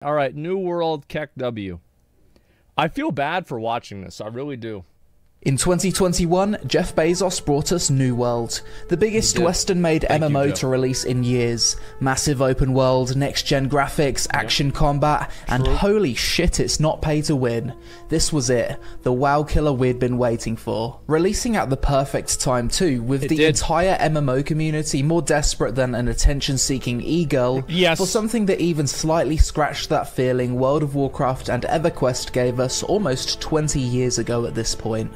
All right, New World KEKW. I feel bad for watching this. I really do. In 2021, Jeff Bezos brought us New World, the biggest Western-made MMO to release in years. Massive open world, next-gen graphics, action combat, and holy shit, it's not pay to win. This was it, the WoW killer we'd been waiting for. Releasing at the perfect time too, with the entire MMO community more desperate than an attention-seeking e-girl for something that even slightly scratched that feeling World of Warcraft and EverQuest gave us almost 20 years ago at this point.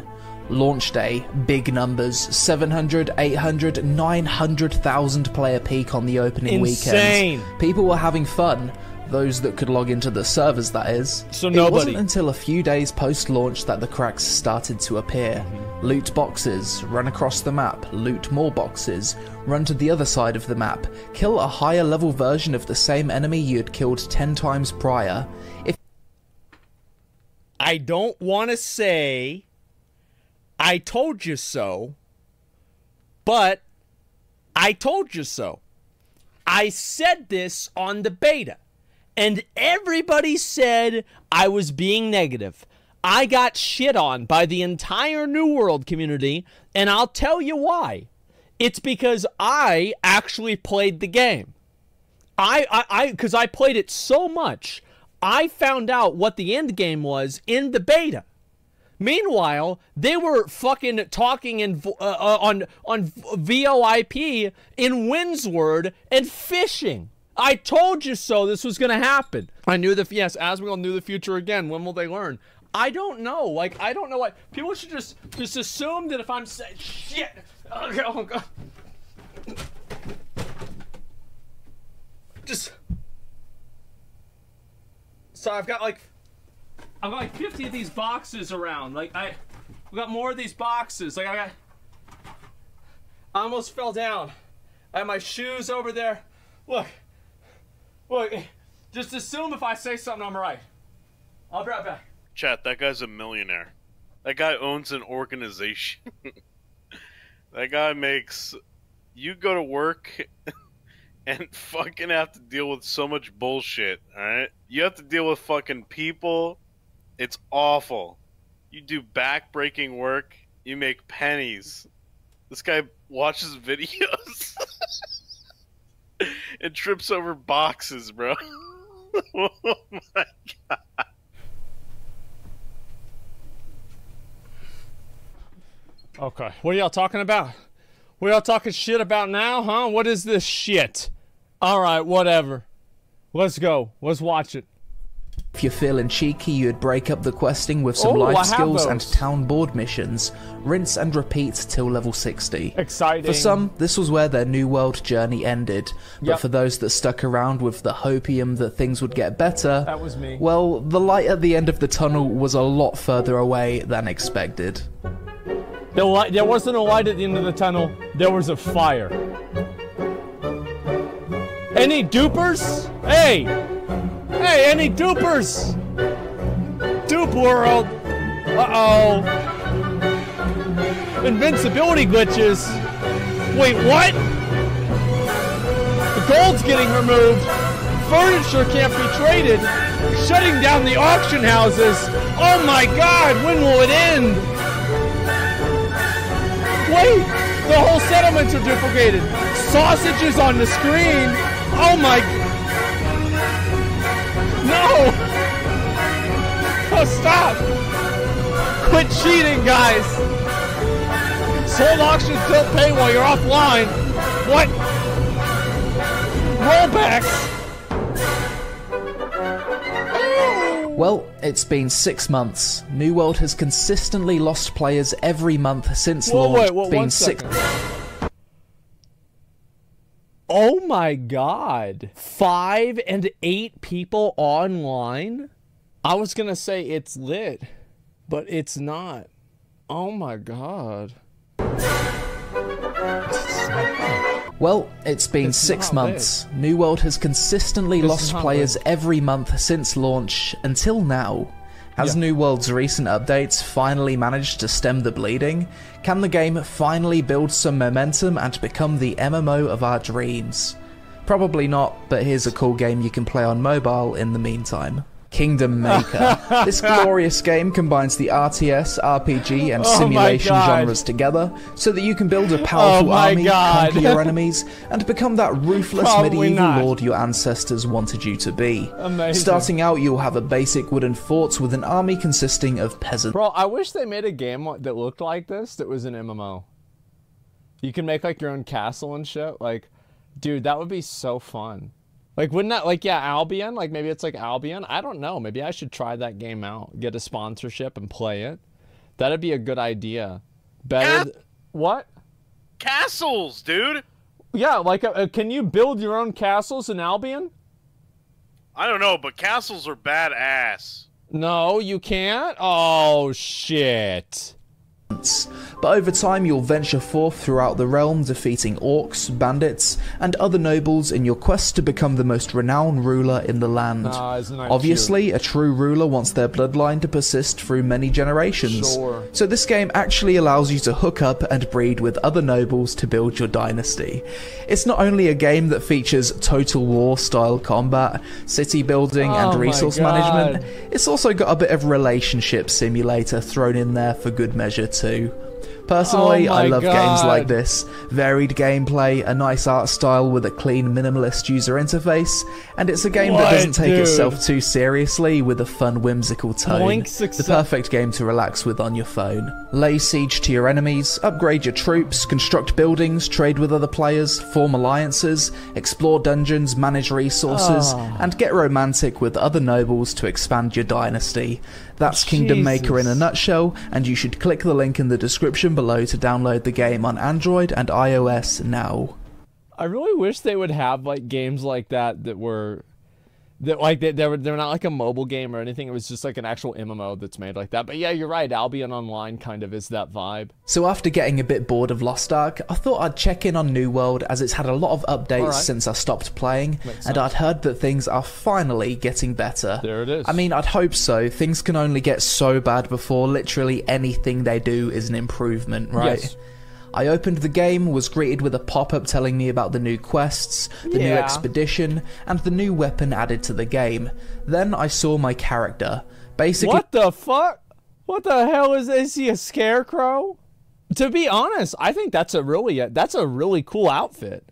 Launch day, big numbers, 700, 800, 900,000 player peak on the opening weekend. People were having fun, those that could log into the servers, that is. So nobody. It wasn't until a few days post-launch that the cracks started to appear. Loot boxes, run across the map, loot more boxes, run to the other side of the map, kill a higher level version of the same enemy you had killed 10 times prior. I don't want to say I told you so, but I told you so. I said this on the beta, and everybody said I was being negative. I got shit on by the entire New World community, and I'll tell you why. It's because I actually played the game. Because I played it so much, I found out what the end game was in the beta. Meanwhile, they were fucking talking on VoIP in Windsword and fishing. I told you so. This was gonna happen. I knew the Asmongold knew the future again. When will they learn? I don't know. Like, I don't know what people should just assume that if I'm saying shit. Oh God. So I've got like 50 of these boxes around. Like we got more of these boxes. Like I almost fell down. I have my shoes over there. Look. Just assume if I say something, I'm right. I'll be right back. Chat, that guy's a millionaire. That guy owns an organization. That guy makes you go to work and fucking have to deal with so much bullshit, alright? You have to deal with fucking people. It's awful. You do back-breaking work, you make pennies. This guy watches videos and trips over boxes, bro. Oh my God. Okay, what are y'all talking about? What are y'all talking shit about now, huh? What is this shit? Alright, whatever. Let's go. Let's watch it. If you're feeling cheeky, you'd break up the questing with some life skills and town board missions. Rinse and repeat till level 60. Exciting. For some, this was where their New World journey ended. But for those that stuck around with the hopium that things would get better, that was me. Well, the light at the end of the tunnel was a lot further away than expected. There wasn't a light at the end of the tunnel. There was a fire. Any dupers? Hey! Hey, any dupers? Dupe world. Uh-oh. Invincibility glitches. Wait, what? The gold's getting removed. Furniture can't be traded. Shutting down the auction houses. Oh my God, when will it end? Wait, the whole settlements are duplicated. Sausages on the screen. Oh my God. No! Oh, stop! Quit cheating, guys! Sold auctions don't pay while you're offline. What? Rollbacks! Well, it's been 6 months. New World has consistently lost players every month since launch. One second. Oh my God. 5 and 8 people online? I was gonna say it's lit, but it's not. Oh my God. Well, it's been 6 months. New World has consistently lost players every month since launch until now. Has New World's recent updates finally managed to stem the bleeding? Can the game finally build some momentum and become the MMO of our dreams? Probably not, but here's a cool game you can play on mobile in the meantime. Kingdom Maker. This glorious game combines the RTS, RPG, and simulation genres together so that you can build a powerful army, conquer your enemies, and become that ruthless medieval lord your ancestors wanted you to be. Amazing. Starting out, you'll have a basic wooden fort with an army consisting of peasants. Bro, I wish they made a game that looked like this that was an MMO. You can make like your own castle and shit. Like, dude, that would be so fun. Like, wouldn't that, like, yeah, Albion? Like, maybe it's like Albion? I don't know. Maybe I should try that game out. Get a sponsorship and play it. That'd be a good idea. Better... What? Castles, dude! Yeah, like, can you build your own castles in Albion? I don't know, but castles are badass. No, you can't? Oh, shit. But over time you'll venture forth throughout the realm, defeating orcs, bandits, and other nobles in your quest to become the most renowned ruler in the land. Obviously, a true ruler wants their bloodline to persist through many generations. Sure. So this game actually allows you to hook up and breed with other nobles to build your dynasty. It's not only a game that features Total War style combat, city building, and resource management, it's also got a bit of relationship simulator thrown in there for good measure too. Personally, I love games like this. Varied gameplay, a nice art style with a clean minimalist user interface, and it's a game that doesn't take itself too seriously with a fun whimsical tone. The perfect game to relax with on your phone. Lay siege to your enemies, upgrade your troops, construct buildings, trade with other players, form alliances, explore dungeons, manage resources, and get romantic with other nobles to expand your dynasty. That's Kingdom Maker in a nutshell, and you should click the link in the description below to download the game on Android and iOS now. I really wish they would have like games like that that were they're not like a mobile game or anything. It was just like an actual MMO that's made like that. But yeah, you're right. Albion Online kind of is that vibe. So after getting a bit bored of Lost Ark, I thought I'd check in on New World as it's had a lot of updates since I stopped playing, and I'd heard that things are finally getting better. There it is. I mean, I'd hope so. Things can only get so bad before literally anything they do is an improvement, right? Yes. I opened the game, was greeted with a pop-up telling me about the new quests, the new expedition, and the new weapon added to the game. Then I saw my character. Basically— What the fuck? What the hell is he, a scarecrow? To be honest, I think that's a really cool outfit.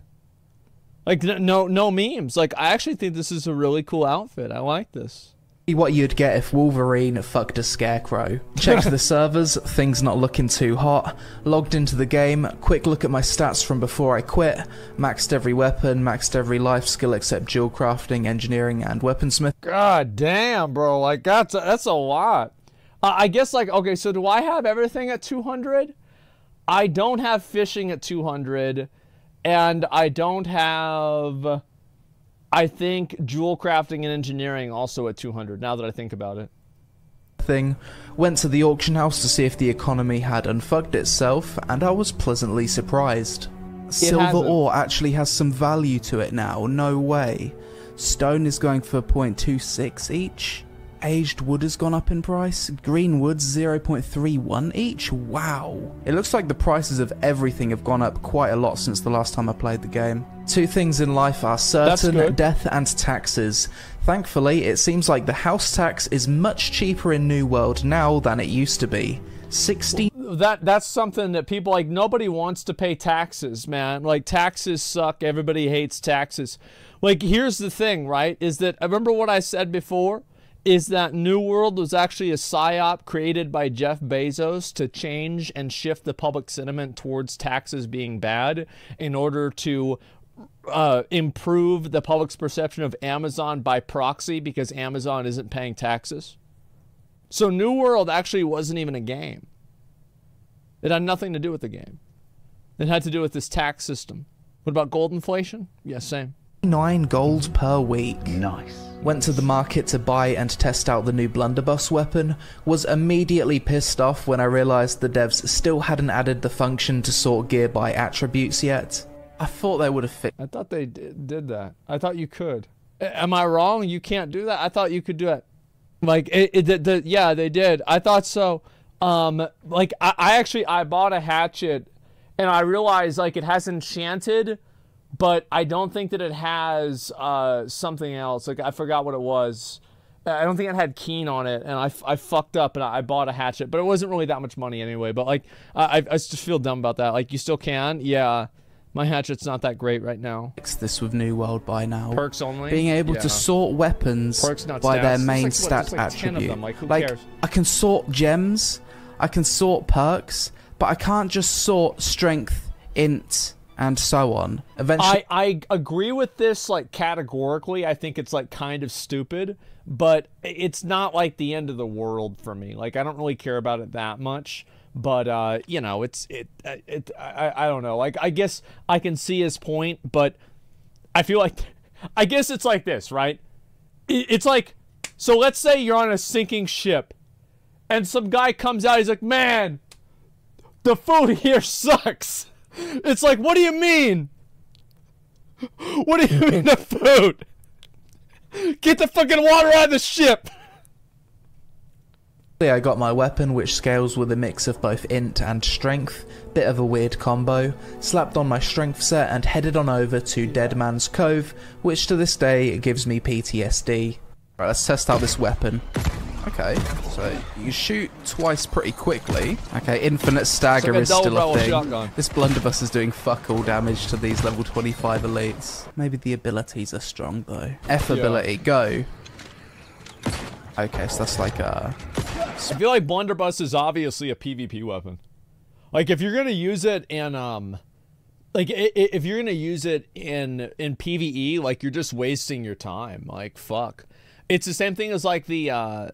Like, no memes. Like, I actually think this is a really cool outfit. I like this. What you'd get if Wolverine fucked a scarecrow. Checked the servers, things not looking too hot. Logged into the game, quick look at my stats from before I quit. Maxed every weapon, maxed every life skill except jewel crafting, engineering, and weaponsmith. God damn, bro. Like, that's a lot. I guess, like, okay, so do I have everything at 200? I don't have fishing at 200, and I don't have— I think jewel crafting and engineering also at 200, now that I think about it. Went to the auction house to see if the economy had unfucked itself, and I was pleasantly surprised. Silver ore actually has some value to it now, no way. Stone is going for 0.26 each. Aged wood has gone up in price. Green wood's 0.31 each. Wow. It looks like the prices of everything have gone up quite a lot since the last time I played the game. Two things in life are certain: death and taxes. Thankfully, it seems like the house tax is much cheaper in New World now than it used to be. 60. That's something that people, like, nobody wants to pay taxes, man. Like, taxes suck. Everybody hates taxes. Like, here's the thing, right? Is that, remember what I said before? Is that New World was actually a psyop created by Jeff Bezos to change and shift the public sentiment towards taxes being bad in order to improve the public's perception of Amazon by proxy, because Amazon isn't paying taxes. So New World actually wasn't even a game. It had nothing to do with the game. It had to do with this tax system. What about gold inflation? Yeah, same. 9 gold per week. Nice. Went to the market to buy and test out the new blunderbuss weapon, was immediately pissed off when I realised the devs still hadn't added the function to sort gear by attributes yet. I thought they would have fixed. I thought they did that. I thought you could. Am I wrong? You can't do that? I thought you could do it. Like, yeah, they did. I thought so. Like, I bought a hatchet, and I realized, like, it has enchanted but I don't think that it has something else. Like, I forgot what it was. I don't think it had Keen on it, and I fucked up, and I bought a hatchet, but it wasn't really that much money anyway. But, like, I just feel dumb about that. Like, you still can? Yeah. My hatchet's not that great right now. This with New World by now. Perks only? Being able to sort weapons Perks, not by stats. their main There's like, stat there's like 10 of attribute. them. Like, who cares? I can sort gems, I can sort perks, but I can't just sort strength, int, and so on. Eventually, I agree with this, like, categorically. I think it's, like, kind of stupid, but it's not, like, the end of the world for me. Like, I don't really care about it that much. But, you know, I don't know. Like, I guess I can see his point, but I feel like, I guess it's like this, right? It's like, so let's say you're on a sinking ship, and some guy comes out, he's like, man, the food here sucks. It's like, what do you mean? What do you mean the food? Get the fucking water out of the ship. I got my weapon, which scales with a mix of both int and strength, bit of a weird combo, slapped on my strength set and headed on over to Dead Man's Cove, which to this day gives me PTSD. Right, let's test out this weapon. Okay, so you shoot twice pretty quickly. Okay, infinite stagger is still a thing. Shotgun. This blunderbuss is doing fuck all damage to these level 25 elites. Maybe the abilities are strong though. F ability, go. Okay, so that's like a... I feel like blunderbuss is obviously a PvP weapon. Like, if you're gonna use it in like, if you're gonna use it in PvE, like, you're just wasting your time. Like, fuck. It's the same thing as, like, the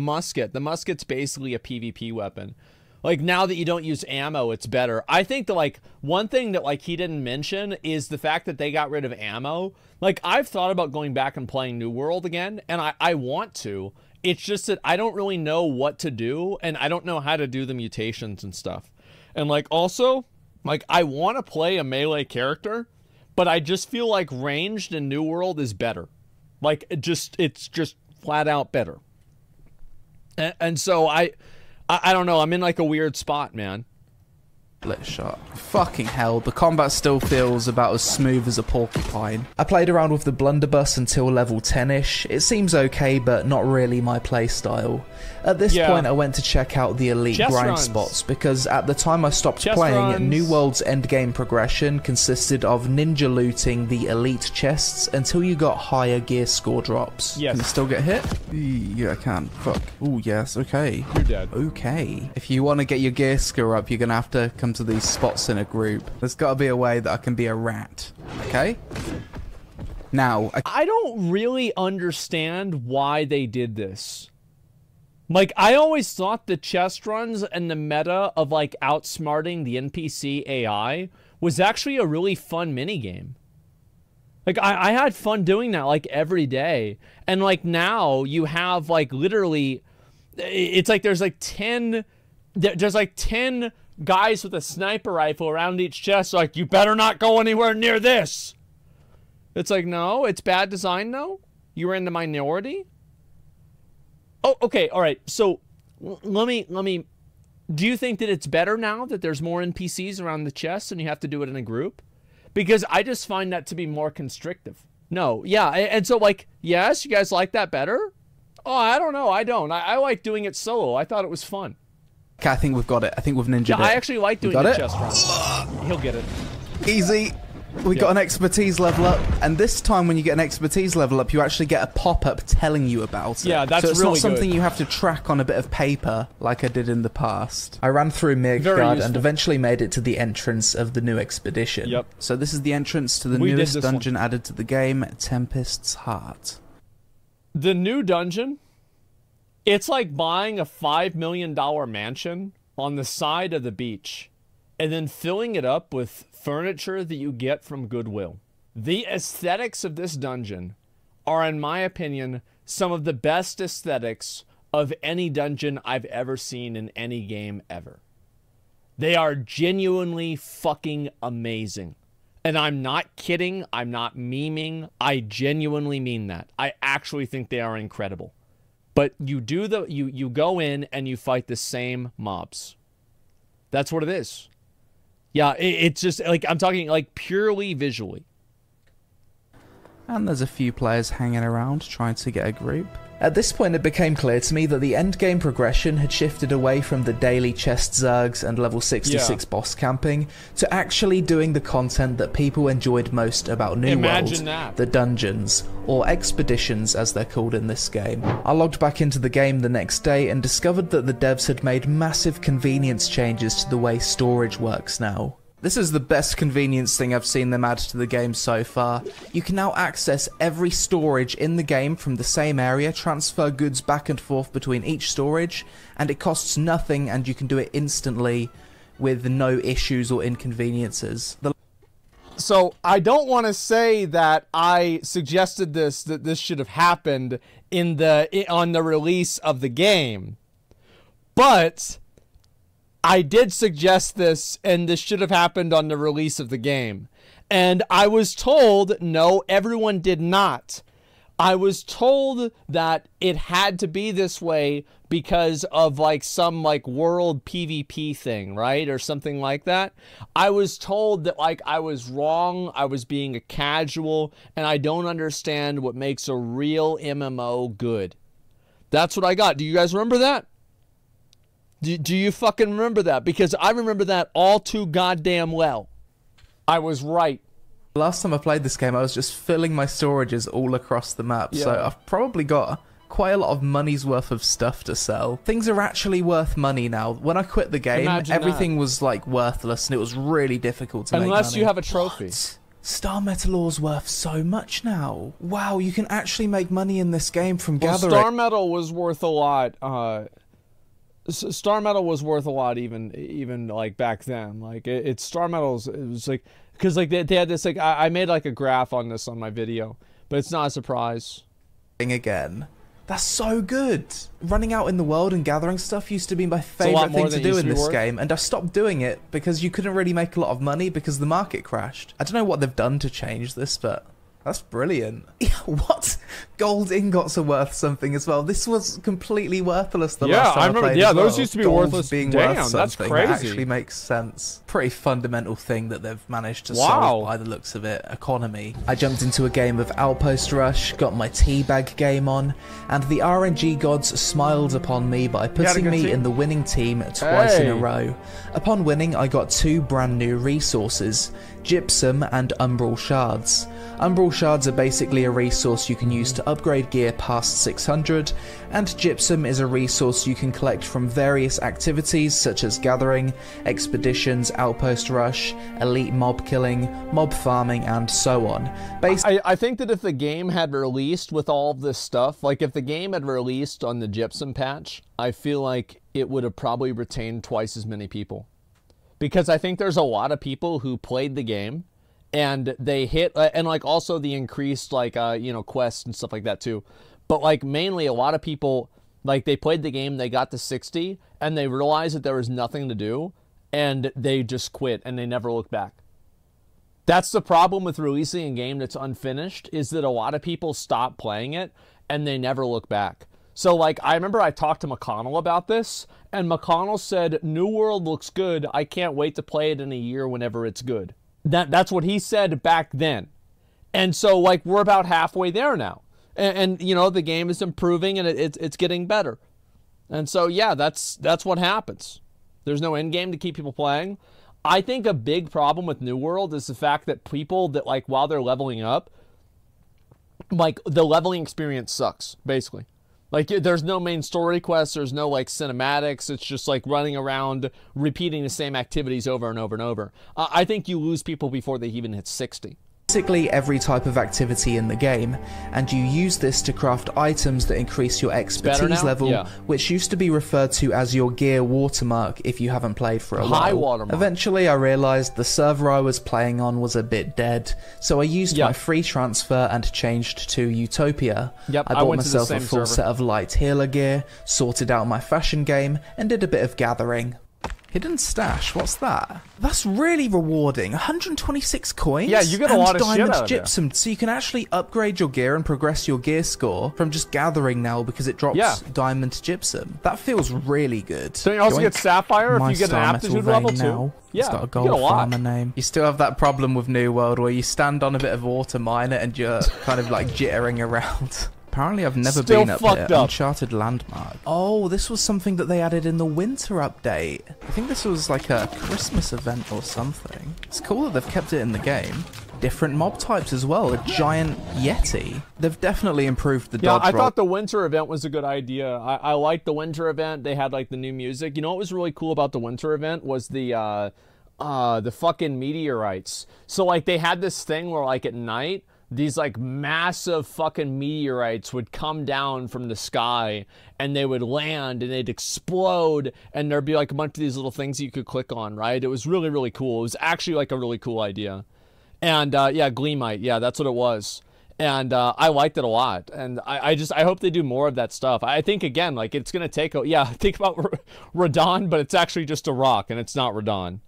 musket. The musket's basically a PvP weapon. Like, now that you don't use ammo, it's better. I think that, like, one thing that, like, he didn't mention is the fact that they got rid of ammo. Like, I've thought about going back and playing New World again, and I want to. It's just that I don't really know what to do, and I don't know how to do the mutations and stuff. And, like, also, like, I want to play a melee character, but I just feel like ranged in New World is better. Like, it's just flat out better. And so I don't know, I'm in, like, a weird spot, man. Split shot. Fucking hell, the combat still feels about as smooth as a porcupine. I played around with the blunderbuss until level 10ish. It seems okay, but not really my playstyle. At this point, I went to check out the elite grind spots, because at the time I stopped playing, New World's endgame progression consisted of ninja looting the elite chests until you got higher gear score drops. Yes. Can you still get hit? Yeah, I can. Fuck. Ooh, yes, okay. You're dead. Okay. If you want to get your gear score up, you're gonna have to come to these spots in a group. There's got to be a way that I can be a rat. Okay? Now, I don't really understand why they did this. Like, I always thought the chest runs and the meta of, like, outsmarting the NPC AI was actually a really fun minigame. Like, I had fun doing that, like, every day. And, like, now you have, like, literally, it's like there's, like, 10 guys with a sniper rifle around each chest, like, you better not go anywhere near this. It's like, no, it's bad design, though? You were in the minority? Oh, okay, all right. So let me. Do you think that it's better now that there's more NPCs around the chest and you have to do it in a group? Because I just find that to be more constrictive. No, yeah, and so, like, yes, you guys like that better? Oh, I don't know. I don't. I like doing it solo. I thought it was fun. Okay, I think we've got it. I think we've ninja'd it. I actually like doing the chest run. He'll get it. Easy. We got an expertise level up, and this time when you get an expertise level up, you actually get a pop-up telling you about it. Yeah, that's so it's really not something good. You have to track on a bit of paper like I did in the past. I ran through Midgard and eventually made it to the entrance of the new expedition. Yep. So this is the entrance to the newest dungeon added to the game, Tempest's Heart. The new dungeon, it's like buying a $5 million mansion on the side of the beach and then filling it up with furniture that you get from Goodwill. The aesthetics of this dungeon are, in my opinion, some of the best aesthetics of any dungeon I've ever seen in any game ever. They are genuinely fucking amazing. And I'm not kidding, I'm not memeing, I genuinely mean that. I actually think they are incredible. But you go in and you fight the same mobs. That's what it is. Yeah, it's just like I'm talking like purely visually. And there's a few players hanging around trying to get a group. At this point it became clear to me that the endgame progression had shifted away from the daily chest zergs and level 66 boss camping to actually doing the content that people enjoyed most about New World, the dungeons, or expeditions as they're called in this game. I logged back into the game the next day and discovered that the devs had made massive convenience changes to the way storage works now. This is the best convenience thing I've seen them add to the game so far. You can now access every storage in the game from the same area, transfer goods back and forth between each storage, and it costs nothing and you can do it instantly with no issues or inconveniences. So I don't want to say that I suggested that this should have happened on the release of the game, but I did suggest this, and this should have happened on the release of the game. And I was told, no, everyone did not. I was told that it had to be this way because of like some like world PvP thing, right? Or something like that. I was told that like I was wrong, I was being a casual, and I don't understand what makes a real MMO good. That's what I got. Do you guys remember that? Do you fucking remember that? Because I remember that all too goddamn well. I was right. Last time I played this game, I was just filling my storages all across the map, so I've probably got quite a lot of money's worth of stuff to sell. Things are actually worth money now. When I quit the game, everything was like worthless, and it was really difficult to make money. Unless you have a trophy. What? Star Metal Ore's worth so much now. Wow, you can actually make money in this game from gathering. Star Metal was worth a lot. Star Metal was worth a lot even like back then. Like it's Star Metal's, it was like, because like they had this like I made like a graph on this on my video, but it's not a surprise. Again, that's so good. Running out in the world and gathering stuff used to be my favorite thing to do in this game, and I stopped doing it because you couldn't really make a lot of money because the market crashed. I don't know what they've done to change this, but that's brilliant. What? Gold ingots are worth something as well. This was completely worthless the last time I played. Yeah, as well. those used to be worthless. Being Damn, worth that's something. crazy. That actually makes sense. Pretty fundamental thing that they've managed to solve by the looks of it. Economy. I jumped into a game of Outpost Rush, got my teabag game on, and the RNG gods smiled upon me by putting me in the winning team twice in a row. Upon winning, I got 2 brand new resources, Gypsum and Umbral Shards. Umbral Shards are basically a resource you can use to upgrade gear past 600, and Gypsum is a resource you can collect from various activities such as gathering, expeditions, outpost rush, elite mob killing, mob farming, and so on. I think that if the game had released with all of this stuff, like if the game had released on the Gypsum patch, I feel like it would have probably retained twice as many people. Because I think there's a lot of people who played the game and they hit, and like also the increased like, you know, quests and stuff like that too. But like mainly a lot of people, like they played the game, they got to 60 and they realized that there was nothing to do and they just quit and they never looked back. That's the problem with releasing a game that's unfinished, is that a lot of people stop playing it and they never look back. So like I remember I talked to McConnell about this, and McConnell said, New World looks good, I can't wait to play it in a year whenever it's good. That's what he said back then. And so like we're about halfway there now. And you know, the game is improving and it's getting better. And so yeah, that's what happens. There's no end game to keep people playing. I think a big problem with New World is the fact that people that like while they're leveling up, like the leveling experience sucks, basically. Like there's no main story quests, there's no like cinematics, it's just like running around repeating the same activities over and over and over. I think you lose people before they even hit 60. Basically every type of activity in the game, and you use this to craft items that increase your expertise level, which used to be referred to as your gear watermark if you haven't played for a while. Watermark. Eventually I realised the server I was playing on was a bit dead, so I used my free transfer and changed to Utopia. I bought myself a full set of light healer gear, sorted out my fashion game, and did a bit of gathering. Hidden stash, what's that? That's really rewarding. 126 coins. Yeah, you get a lot of shit out of diamond gypsum, so you can actually upgrade your gear and progress your gear score from just gathering now because it drops diamond gypsum. That feels really good. Don't you also get sapphire if you get an My aptitude star level metal vein too? now. Yeah, It's got a you gold get a lot. farmer name. You still have that problem with New World where you stand on a bit of water, mine it, and you're kind of like jittering around. Apparently I've never Still been up fucked here. up. Uncharted landmark. Oh, this was something that they added in the winter update. I think this was like a Christmas event or something. It's cool that they've kept it in the game. Different mob types as well. A giant yeti. They've definitely improved the dodge I roll. thought the winter event was a good idea. I liked the winter event. They had like the new music. You know what was really cool about the winter event was the fucking meteorites. So like they had this thing where like at night, these like massive fucking meteorites would come down from the sky and they would land and they'd explode and there'd be like a bunch of these little things you could click on, right? It was really, really cool. It was actually like a really cool idea. And yeah, Gleamite, yeah, that's what it was. And I liked it a lot. And I hope they do more of that stuff. I think again, like it's gonna take think about Radon, but it's actually just a rock and it's not Radon.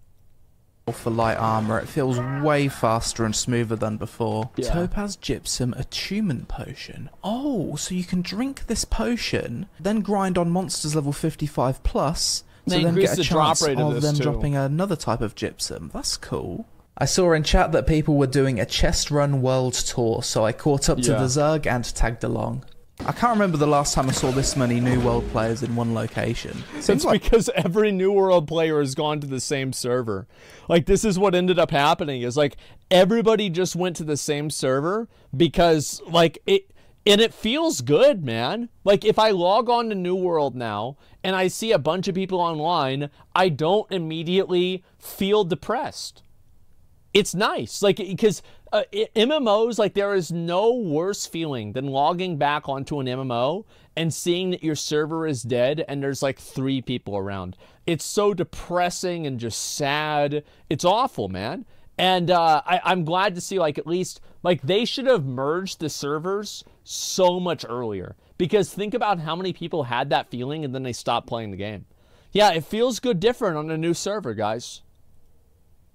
For light armor, it feels way faster and smoother than before. Yeah. Topaz Gypsum Attunement Potion. Oh, so you can drink this potion, then grind on monsters level 55 plus, They so then increase get a the drop chance rate of of this them too. dropping another type of gypsum. That's cool. I saw in chat that people were doing a chest run world tour, so I caught up to the Zerg and tagged along. I can't remember the last time I saw this many New World players in one location. It's because every New World player has gone to the same server. Like, this is what ended up happening, is like, everybody just went to the same server because, like, it feels good, man. Like, if I log on to New World now and I see a bunch of people online, I don't immediately feel depressed. It's nice, like, because MMOs, like, there is no worse feeling than logging back onto an MMO and seeing that your server is dead and there's like 3 people around. It's so depressing and just sad. It's awful, man. And I'm glad to see, like, at least, like, they should have merged the servers so much earlier, because think about how many people had that feeling and then they stopped playing the game. Yeah, it feels good different on a new server, guys.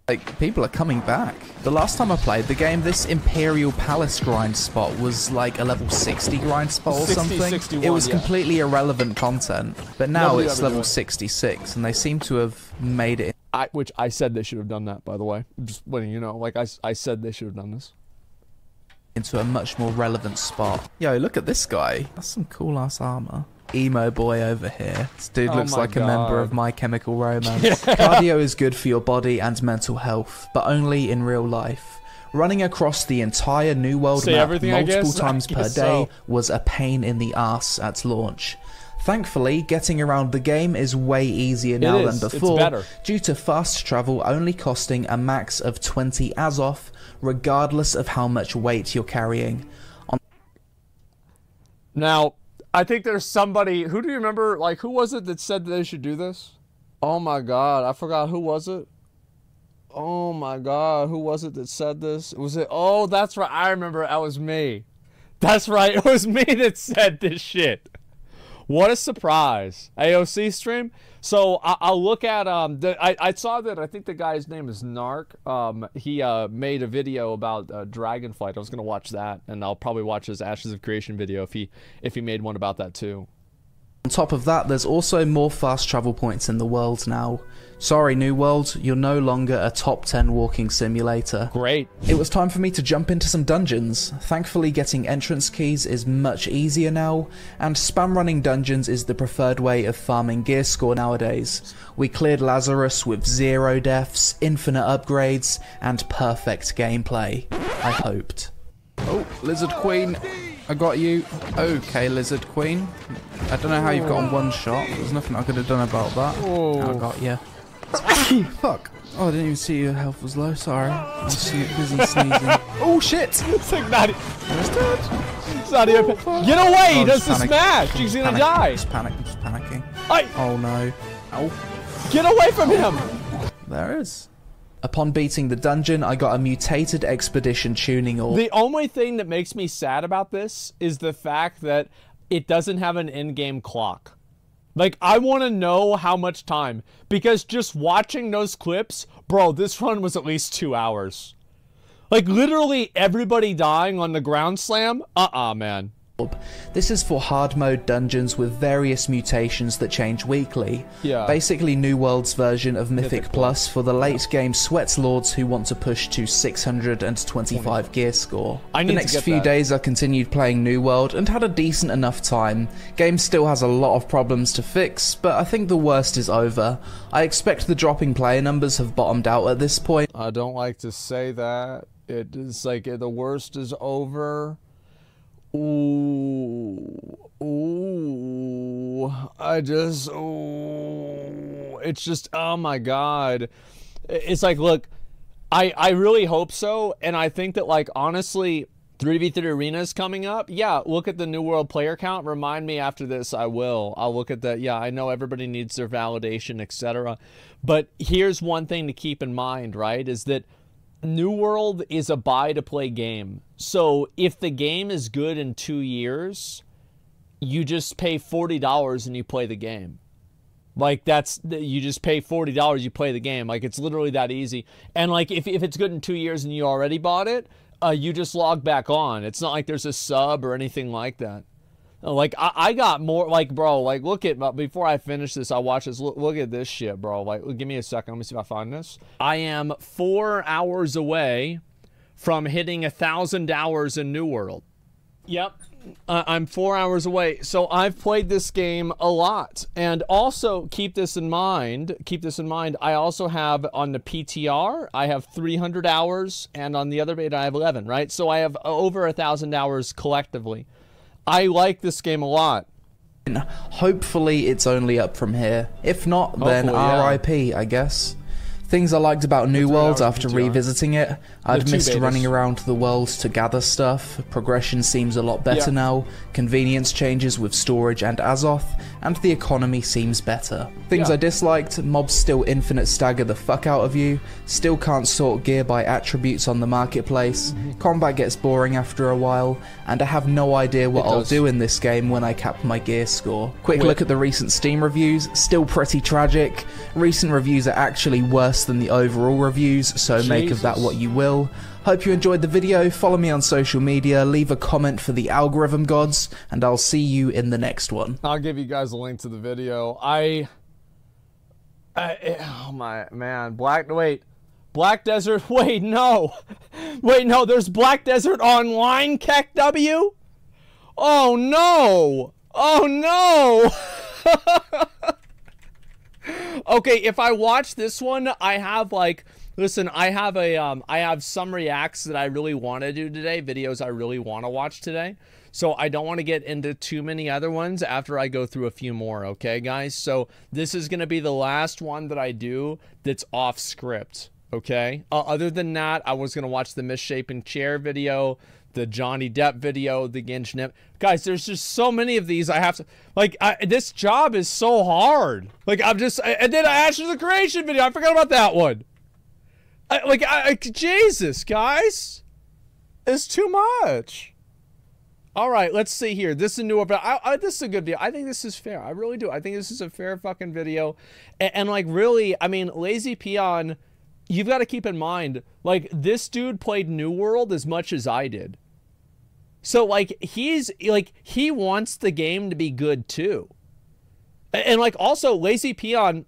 Like, people are coming back. The last time I played the game, this Imperial Palace grind spot was like a level 60 grind spot or 60, something. 61, it was yeah. completely irrelevant content. But now Nobody it's ever do level it. 66, and they seem to have made it Which I said they should have done that, by the way. Just letting you know, like, I said they should have done this. into a much more relevant spot. Yo, look at this guy. That's some cool-ass armor. Emo boy over here. This dude Oh looks my like a member God. of My Chemical Romance. Cardio is good for your body and mental health, but only in real life. Running across the entire New World Say map everything, I multiple guess? times I per guess day so. was a pain in the ass at launch. Thankfully, getting around the game is way easier now is. than It's before, better. due to fast travel only costing a max of 20 Azoth, regardless of how much weight you're carrying. Now, I think there's somebody, who do you remember, like, who was it that said that they should do this? Oh my God, I forgot, who was it? Oh my God, who was it that said this? Was it, oh, that's right, I remember, that was me. That's right, it was me that said this shit. What a surprise. AOC stream? So I'll look at, I saw that, I think the guy's name is Narc. He made a video about Dragonflight. I was going to watch that, and I'll probably watch his Ashes of Creation video if he made one about that too. On top of that, there's also more fast travel points in the world now. Sorry, New World, you're no longer a top 10 walking simulator. Great. It was time for me to jump into some dungeons. Thankfully, getting entrance keys is much easier now, and spam running dungeons is the preferred way of farming gear score nowadays. We cleared Lazarus with 0 deaths, infinite upgrades, and perfect gameplay. I hoped. Oh, Lizard Queen, I got you. Okay, Lizard Queen. I don't know how you've got on one shot. There's nothing I could have done about that. Oh. I got you. Fuck. Oh, I didn't even see your health was low, sorry. I was busy sneezing. Oh shit! It's like not, it's not even, get away, he does the smash, he's gonna die. I'm just panicking. I, Oh no. Oh, get away from him. there it is. Upon beating the dungeon, I got a mutated expedition tuning ore. The only thing that makes me sad about this is the fact that it doesn't have an in-game clock. Like, I want to know how much time. Because just watching those clips, bro, this run was at least 2 hours. Like, literally everybody dying on the ground slam? Man. This is for hard mode dungeons with various mutations that change weekly. Yeah. Basically New World's version of Mythic Plus for the late game sweats lords who want to push to 625 gear score. The next few days I continued playing New World and had a decent enough time. Game still has a lot of problems to fix, but I think the worst is over. I expect the dropping player numbers have bottomed out at this point. I don't like to say that. It is like the worst is over. Ooh, it's just, oh my god. It's like, look, I really hope so, and I think that, like, honestly, 3v3 Arena is coming up. Yeah, look at the New World player count. Remind me after this, I will. I'll look at that. Yeah, I know everybody needs their validation, etc. But here's one thing to keep in mind, right, is that New World is a buy-to-play game. So if the game is good in 2 years, you just pay $40 and you play the game. Like, you just pay $40, you play the game. Like, it's literally that easy. And, like, if it's good in 2 years and you already bought it, you just log back on. It's not like there's a sub or anything like that. Like, I got more, like, bro, like, look at, before I finish this, I watch this, look at this shit, bro. Like, give me a second, let me see if I find this. I am 4 hours away from hitting 1,000 hours in New World. Yep, I'm 4 hours away. So I've played this game a lot. And also, keep this in mind, I also have on the PTR, I have 300 hours, and on the other beta, I have 11, right? So I have over 1,000 hours collectively. I like this game a lot. Hopefully it's only up from here. If not, then RIP, I guess. Things I liked about New World after revisiting it: I'd missed running around the world to gather stuff, progression seems a lot better now, convenience changes with storage and Azoth, and the economy seems better. Things I disliked: mobs still infinite stagger the fuck out of you, still can't sort gear by attributes on the marketplace, combat gets boring after a while, and I have no idea what I'll do in this game when I cap my gear score. Quick look at the recent Steam reviews, still pretty tragic. Recent reviews are actually worse than the overall reviews, so make of that what you will. Hope you enjoyed the video, follow me on social media, leave a comment for the algorithm gods, and I'll see you in the next one. I'll give you guys a link to the video. Oh my, man, Black Desert, wait, no, there's Black Desert Online, KEKW? Oh no, Okay, if I watch this one, I have, like, listen, I have some reacts that I really want to do today, videos I really want to watch today. So I don't want to get into too many other ones after I go through a few more, okay, guys? So this is going to be the last one that I do that's off script, okay? Other than that, I was going to watch the Misshapen Chair video, the Johnny Depp video, the Genshin. Guys, there's just so many of these I have to, like, this job is so hard. Like, and then Ashes of Creation video, I forgot about that one. Jesus, guys. It's too much. All right, let's see here. This is a new, but this is a good video. I think this is fair. I really do. I think this is a fair fucking video. And like, really, I mean, LazyPeon, you've got to keep in mind, like, this dude played New World as much as I did. So, like, he wants the game to be good, too. And, like, also, LazyPeon,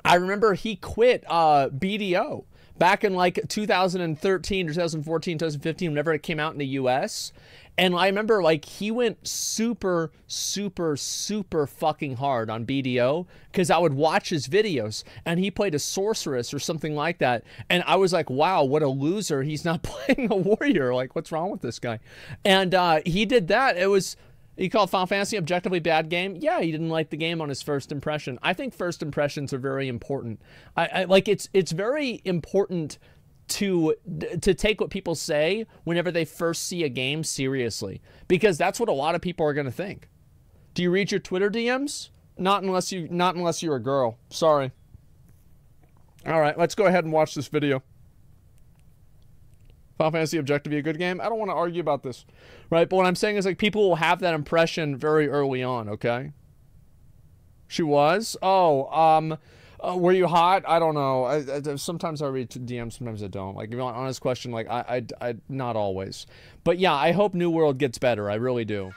I remember he quit BDO back in, like, 2013 or 2014, 2015, whenever it came out in the US. And I remember, like, he went super fucking hard on BDO because I would watch his videos and he played a sorceress or something like that. And I was like, wow, what a loser. He's not playing a warrior. Like, what's wrong with this guy? And he did that. It was, he called Final Fantasy objectively bad game. Yeah, he didn't like the game on his first impression. I think first impressions are very important. Like, it's very important to take what people say whenever they first see a game seriously, because that's what a lot of people are going to think. Do you read your Twitter DMs? Not unless you're a girl. Sorry. All right, let's go ahead and watch this video. Final Fantasy objectively a good game? I don't want to argue about this, right? But what I'm saying is, like, people will have that impression very early on, okay? She was? Oh, were you hot? I don't know. Sometimes I read DMs, sometimes I don't. Like, if you want an honest question, like, I not always. But yeah, I hope New World gets better. I really do.